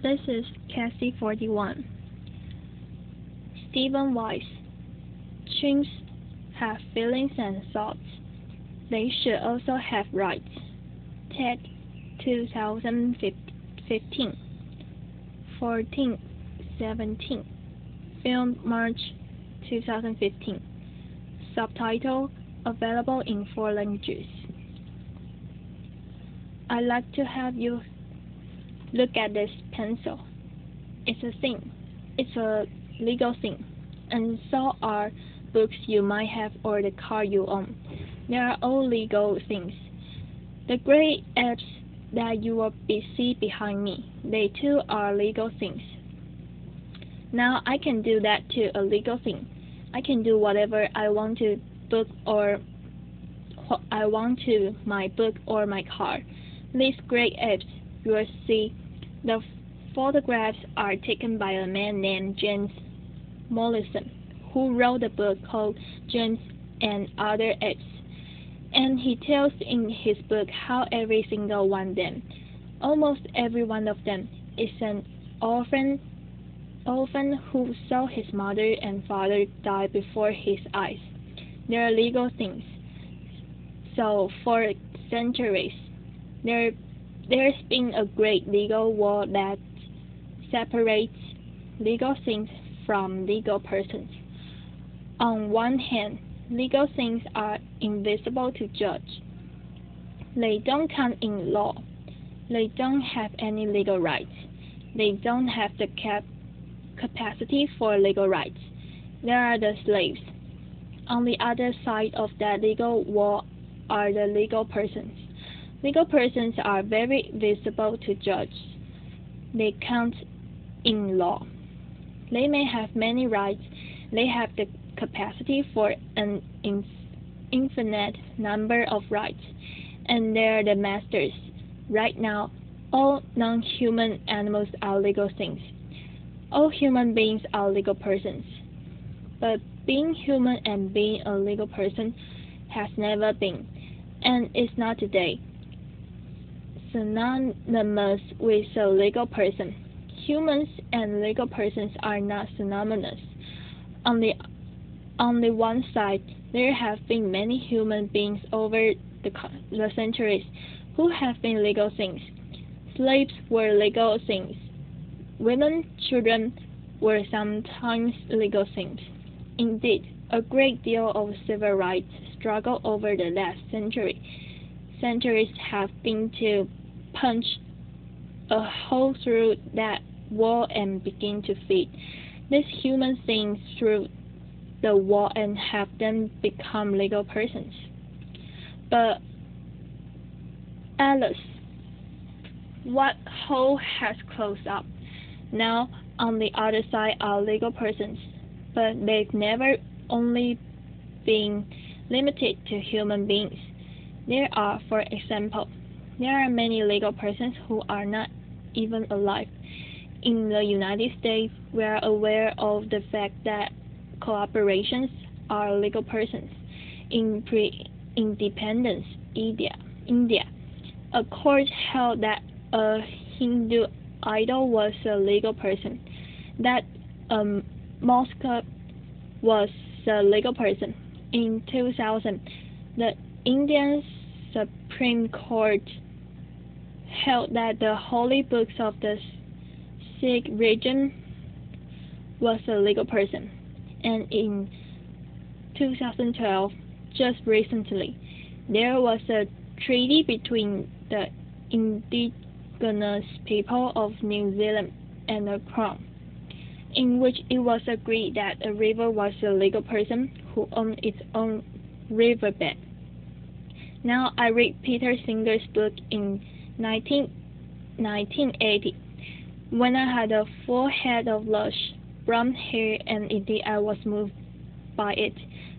This is Cassie 41. Stephen Wise. Chimps have feelings and thoughts. They should also have rights. TED 2015. 14:17. Film March 2015. Subtitle available in 4 languages. I'd like to have you look at this pencil. It's a thing. It's a legal thing. And so are books you might have or the car you own. They are all legal things. The gray apes that you will see behind me, they too are legal things. Now I can do that to a legal thing. I can do whatever I want to book or what I want to my book or my car. These gray apes you will see, the photographs are taken by a man named James Mollison, who wrote a book called James and Other Apes. And he tells in his book how every single one of them, almost every one of them, is an orphan who saw his mother and father die before his eyes. They are legal things. So for centuries, there's been a great legal wall that separates legal things from legal persons. On one hand, legal things are invisible to judge. They don't count in law. They don't have any legal rights. They don't have the capacity for legal rights. They are the slaves. On the other side of that legal wall are the legal persons. Legal persons are very visible to judge. They count in law. They may have many rights. They have the capacity for an infinite number of rights, and they're the masters. Right now, all non-human animals are legal things. All human beings are legal persons. But being human and being a legal person has never been, and is not today, synonymous with a legal person. Humans and legal persons are not synonymous. On the one side, there have been many human beings over the centuries who have been legal things. Slaves were legal things. Women, children were sometimes legal things. Indeed, a great deal of civil rights struggle over the last century. Centuries have been to punch a hole through that wall and begin to feed these human things through the wall and have them become legal persons. But Alice, what hole has closed up? Now on the other side are legal persons, but they've never only been limited to human beings. There are, for example, there are many legal persons who are not even alive. In the United States, we are aware of the fact that corporations are legal persons. In pre-independence India, a court held that a Hindu idol was a legal person, that a mosque was a legal person. In 2000, the Indian Supreme Court held that the holy books of the Sikh religion was a legal person. And in 2012, just recently, there was a treaty between the indigenous people of New Zealand and the Crown, in which it was agreed that a river was a legal person who owned its own riverbed. Now I read Peter Singer's book in 1980, when I had a full head of lush brown hair, and indeed I was moved by it,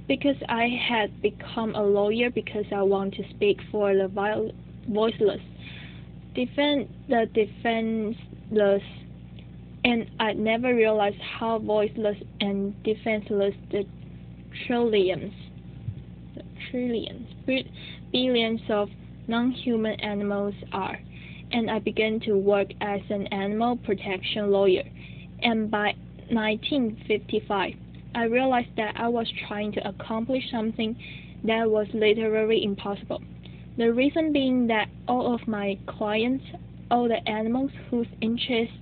because I had become a lawyer because I want to speak for the voiceless, defend the defenseless, and I never realized how voiceless and defenseless the trillions, billions of non-human animals are. and I began to work as an animal protection lawyer. And by 1955, I realized that I was trying to accomplish something that was literally impossible. The reason being that all of my clients, all the animals whose interests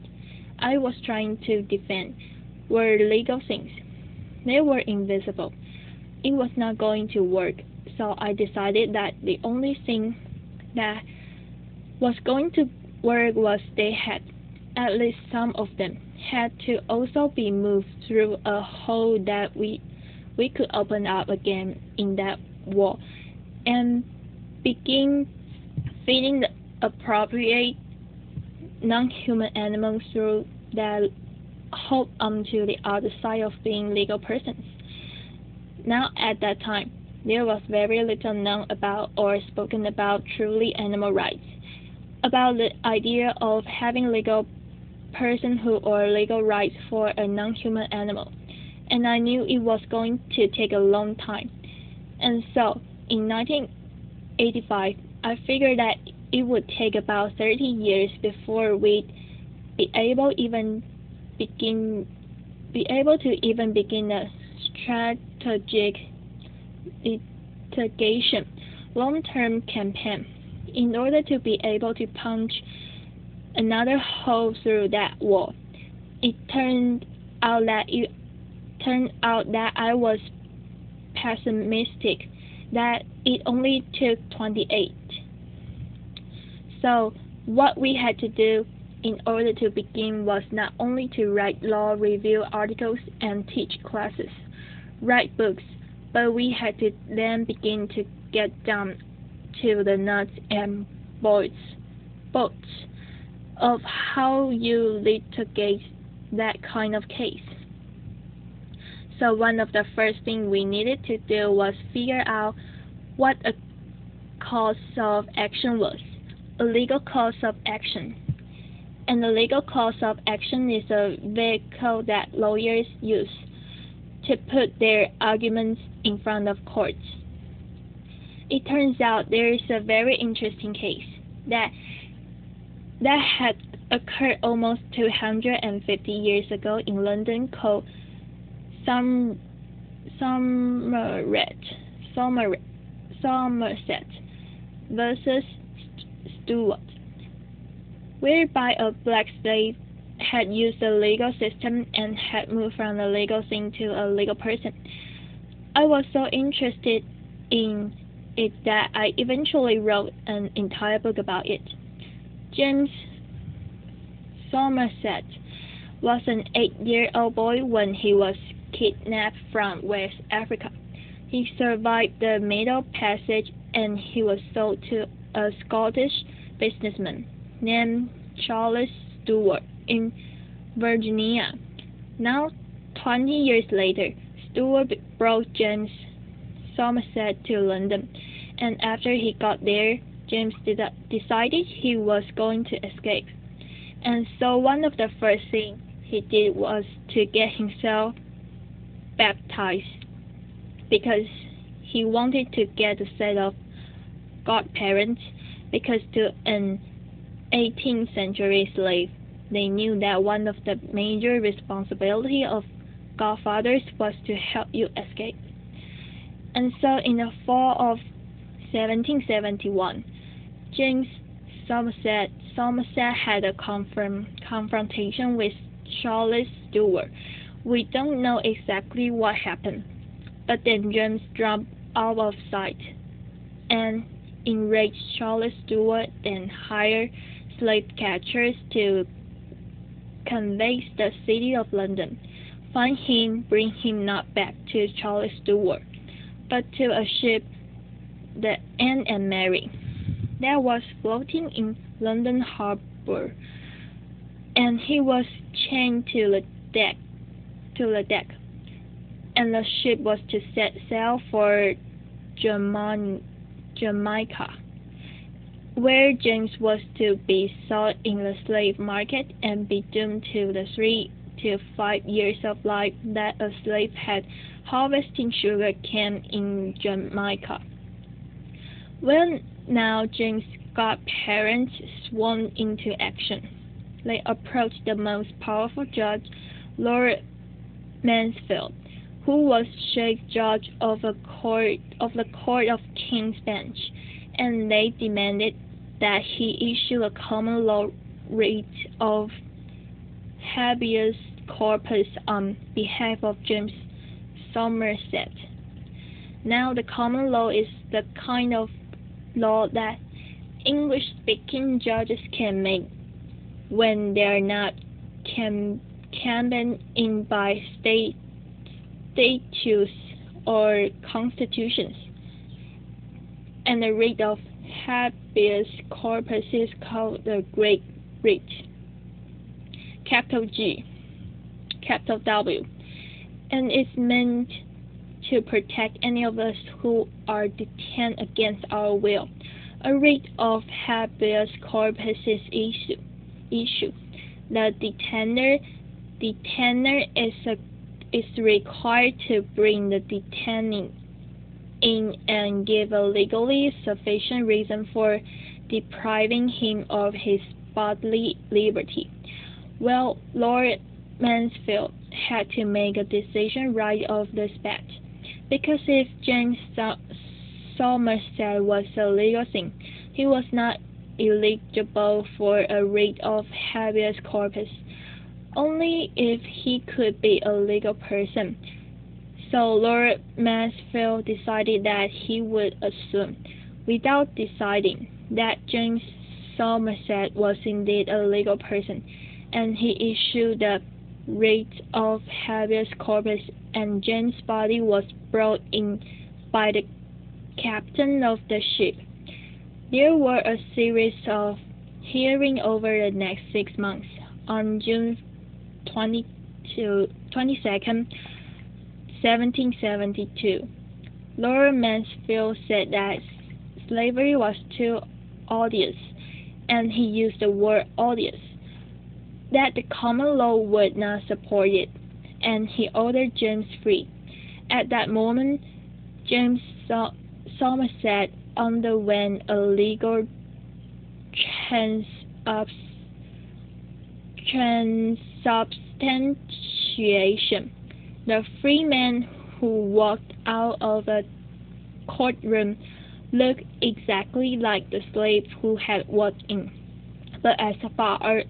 I was trying to defend, were legal things. They were invisible. It was not going to work, so I decided that the only thing that was going to work was they had, at least some of them, had to also be moved through a hole that we could open up again in that wall and begin feeding the appropriate non-human animals through that hole onto the other side of being legal persons. Now at that time, there was very little known about or spoken about truly animal rights, about the idea of having legal personhood or legal rights for a non-human animal, and I knew it was going to take a long time. And so, in 1985, I figured that it would take about 30 years before we'd be able to even begin a strategic litigation long-term campaign in order to be able to punch another hole through that wall. It turned out that I was pessimistic, that it only took 28. So what we had to do in order to begin was not only to write law review articles and teach classes, write books, but we had to then begin to get down to the nuts and bolts of how you litigate that kind of case. So one of the first things we needed to do was figure out what a cause of action was, a legal cause of action. And the legal cause of action is a vehicle that lawyers use to put their arguments in front of courts. It turns out there is a very interesting case that had occurred almost 250 years ago in London called Somerset versus Stewart, whereby a black slave had used the legal system and had moved from a legal thing to a legal person. I was so interested in it that I eventually wrote an entire book about it. James Somerset was an 8-year-old boy when he was kidnapped from West Africa. He survived the Middle Passage and he was sold to a Scottish businessman named Charles Stewart in Virginia. Now, 20 years later, Stewart brought James Somerset to London, and after he got there, James decided he was going to escape. And so one of the first things he did was to get himself baptized, because he wanted to get a set of godparents, because to an 18th century slave, they knew that one of the major responsibilities of godfathers was to help you escape. And so in the fall of 1771, James Somerset had a confrontation with Charles Stewart. We don't know exactly what happened, but then James dropped out of sight, and enraged Charles Stewart then hired slave catchers to canvass the city of London, find him, bring him not back to Charles Stewart, but to a ship, the Anne and Mary, that was floating in London Harbour, and he was chained to the deck, and the ship was to set sail for Jamaica, where James was to be sold in the slave market and be doomed to the 3 to 5 years of life that a slave had harvesting sugar cane in Jamaica. Well, now James godparents swarmed into action. They approached the most powerful judge, Lord Mansfield, who was chief judge of the Court of King's Bench, and they demanded that he issue a common law writ of habeas corpus on behalf of James Somerset. Now, the common law is the kind of law that English-speaking judges can make when they are not campaigned in by statutes or constitutions. And the writ of habeas corpus is called the Great Writ, capital G, capital W, and it's meant to protect any of us who are detained against our will. A writ of habeas corpus is issued. The detainer is required to bring the detainee in and give a legally sufficient reason for depriving him of his bodily liberty. Well, Lord Mansfield had to make a decision right off the bat, because if James Somerset was a legal thing, he was not eligible for a writ of habeas corpus, only if he could be a legal person. So Lord Mansfield decided that he would assume, without deciding, that James Somerset was indeed a legal person, and he issued the writ of habeas corpus, and James' body was brought in by the captain of the ship. There were a series of hearings over the next 6 months. On June 22nd, 1772, Lord Mansfield said that slavery was too odious, and he used the word odious, that the common law would not support it, and he ordered James free. At that moment, James Somerset underwent a legal transubstantiation. The free man who walked out of a courtroom looked exactly like the slave who had walked in, but as far as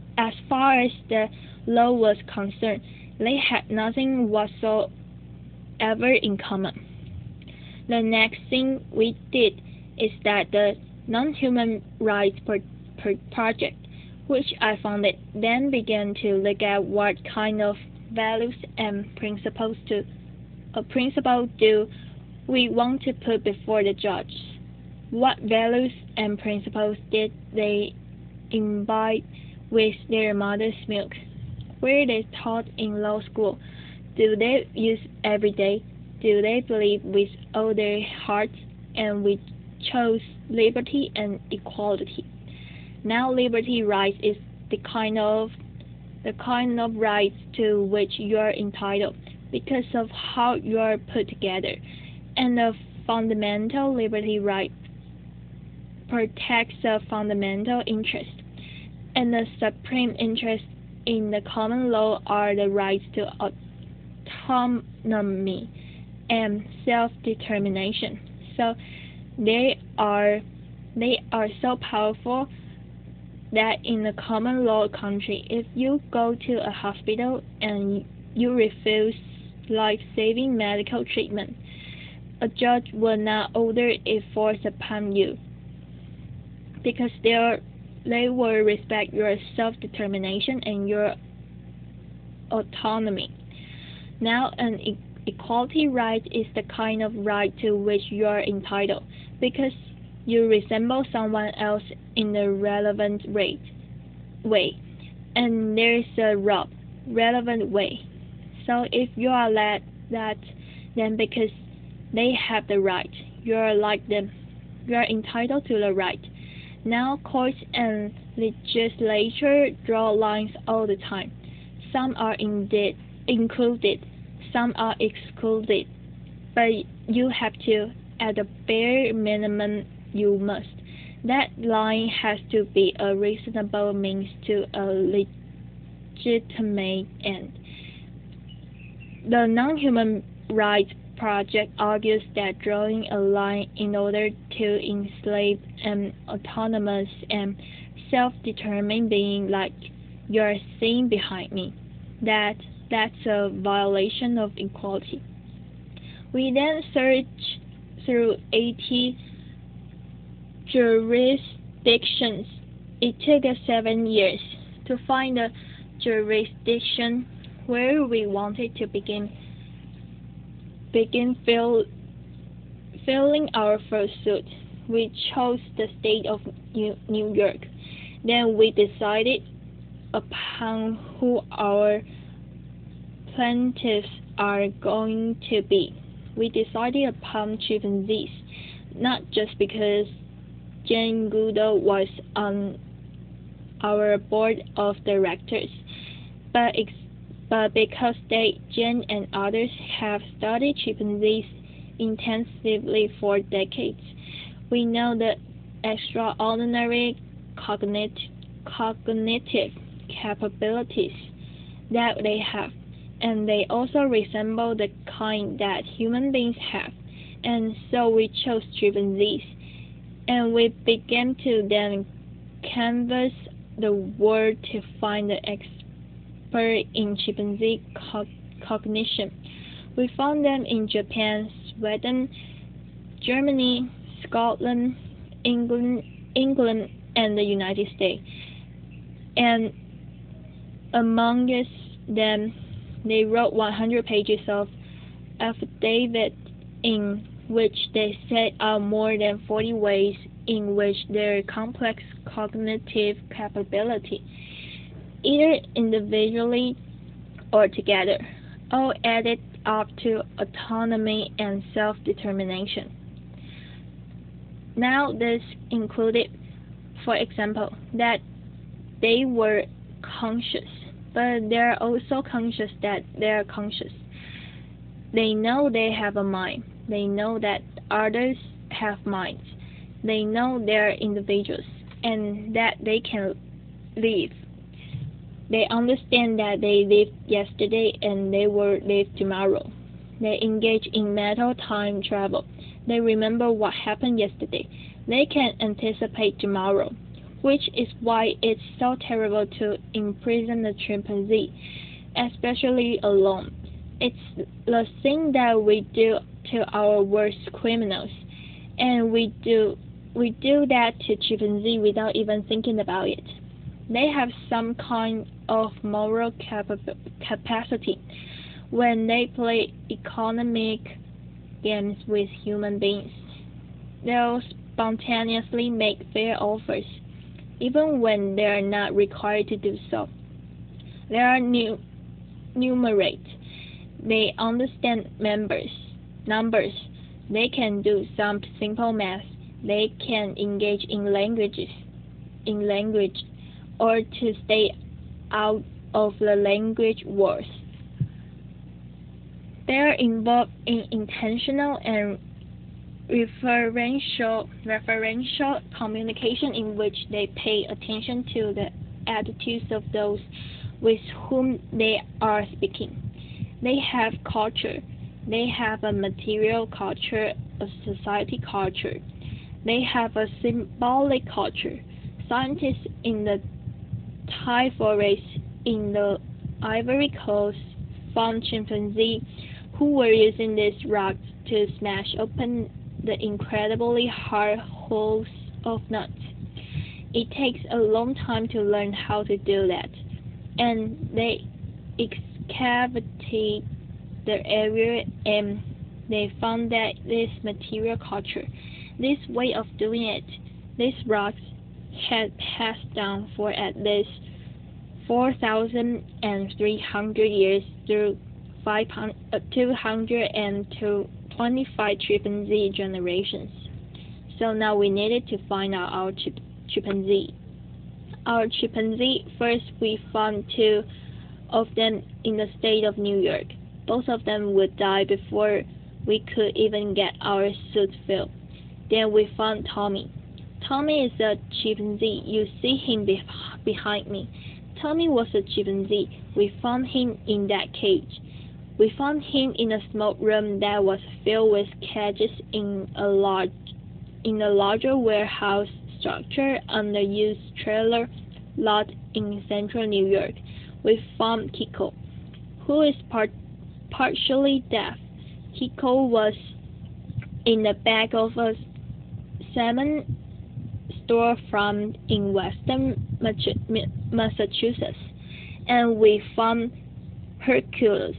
the law was concerned, they had nothing whatsoever in common. The next thing we did is that the Non-Human Rights Project, which I founded, then began to look at what kind of values and principles do we want to put before the judge. What values and principles did they imbibe with their mother's milk? Were they taught in law school? Do they use every day? Do they believe with all their hearts? And we chose liberty and equality. Now, liberty rights is the kind of rights to which you are entitled because of how you are put together, and the fundamental liberty right protects the fundamental interest, and the supreme interest in the common law are the rights to autonomy and self-determination. So they are so powerful that in a common law country, if you go to a hospital and you refuse life-saving medical treatment, a judge will not order it forced upon you, because they will respect your self-determination and your autonomy. Now, an equality right is the kind of right to which you are entitled because you resemble someone else in a relevant way, and there is a relevant way. So if you are that, then because they have the right, you are like them. You are entitled to the right. Now courts and legislature draw lines all the time. Some are indeed included, some are excluded, but you have to, at the bare minimum, you must. That line has to be a reasonable means to a legitimate end. The Non-Human Rights Project argues that drawing a line in order to enslave an autonomous and self-determined being like you're seeing behind me, that's a violation of equality. We then searched through 80 jurisdictions. It took us 7 years to find a jurisdiction where we wanted to begin filling our first suit. We chose the state of New York. Then we decided upon who our plaintiffs are going to be. We decided upon chimpanzees, not just because Jane Goodall was on our board of directors, but because Jane and others have studied chimpanzees intensively for decades. We know the extraordinary cognitive capabilities that they have, and they also resemble the kind that human beings have, and so we chose chimpanzees, and we began to then canvass the world to find the expert in chimpanzee cognition. We found them in Japan, Sweden, Germany, Scotland, England, and the United States. And amongst them, they wrote 100 pages of affidavit in which they set out more than 40 ways in which their complex cognitive capability, either individually or together, all added up to autonomy and self-determination. Now this included, for example, that they were conscious, but they're also conscious that they're conscious. They know they have a mind. They know that others have minds. They know they're individuals and that they can live. They understand that they lived yesterday and they will live tomorrow. They engage in mental time travel. They remember what happened yesterday. They can anticipate tomorrow, which is why it's so terrible to imprison a chimpanzee, especially alone. It's the thing that we do to our worst criminals, and we do that to chimpanzee without even thinking about it. They have some kind of moral capacity when they play economic games with human beings. They'll spontaneously make fair offers, even when they are not required to do so. They are numerate. They understand numbers. They can do some simple math. They can engage in language, or to stay out of the language wars. They are involved in intentional and referential communication in which they pay attention to the attitudes of those with whom they are speaking. They have culture. They have a material culture, a society culture. They have a symbolic culture. Scientists in the Thai forest in the Ivory Coast found chimpanzees who were using these rocks to smash open the incredibly hard hulls of nuts. It takes a long time to learn how to do that, and they excavated the area and they found that this material culture, this way of doing it, these rocks had passed down for at least 4,300 years through 225 chimpanzee generations. So now we needed to find out our chimpanzee. Our chimpanzee, first we found 2 of them in the state of New York. Both of them would die before we could even get our suit filled. Then we found Tommy. Tommy is a chimpanzee. You see him behind me. Tommy was a chimpanzee. We found him in that cage. We found him in a small room that was filled with cages in a larger warehouse structure on the used trailer lot in central New York. We found Kiko, who is partially deaf. Kiko was in the back of a cement storefront in Western Massachusetts, and we found Hercules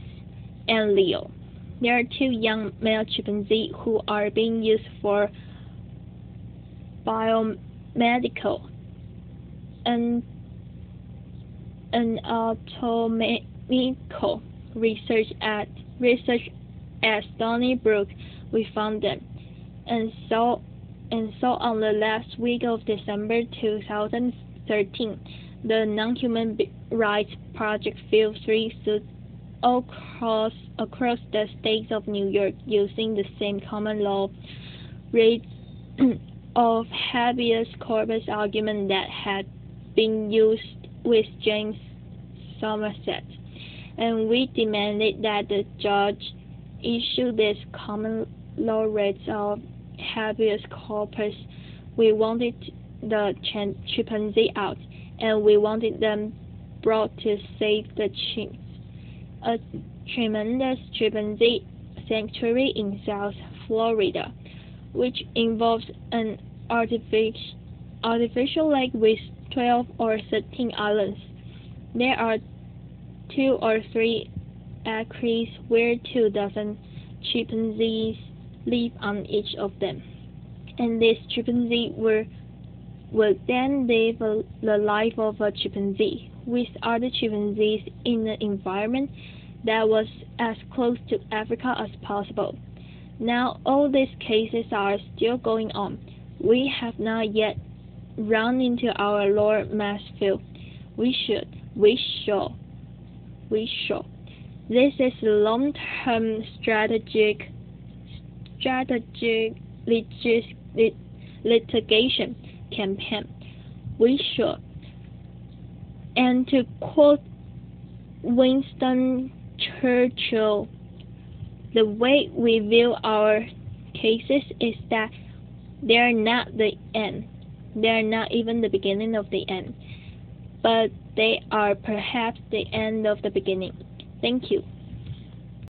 and Leo. There are two young male chimpanzees who are being used for biomedical and anatomical research at Stony Brook. We found them, and so on the last week of December 2013, the Non-Human Rights Project filed 3 suits across the states of New York using the same common law writ of habeas corpus argument that had been used with James Somerset, and we demanded that the judge issue this common law writ of habeas corpus. We wanted the chimpanzee out, and we wanted them brought to save the chimps. A tremendous chimpanzee sanctuary in South Florida, which involves an artificial lake with 12 or 13 islands. There are 2 or 3 acres where 2 dozen chimpanzees live on each of them, and these chimpanzees will then live the life of a chimpanzee with other chimpanzees in an environment that was as close to Africa as possible. Now all these cases are still going on. We have not yet run into our Lord Mansfield. We shall. This is a long-term strategic litigation campaign. We should. And to quote Winston Churchill, the way we view our cases is that they are not the end. They are not even the beginning of the end, but they are perhaps the end of the beginning. Thank you.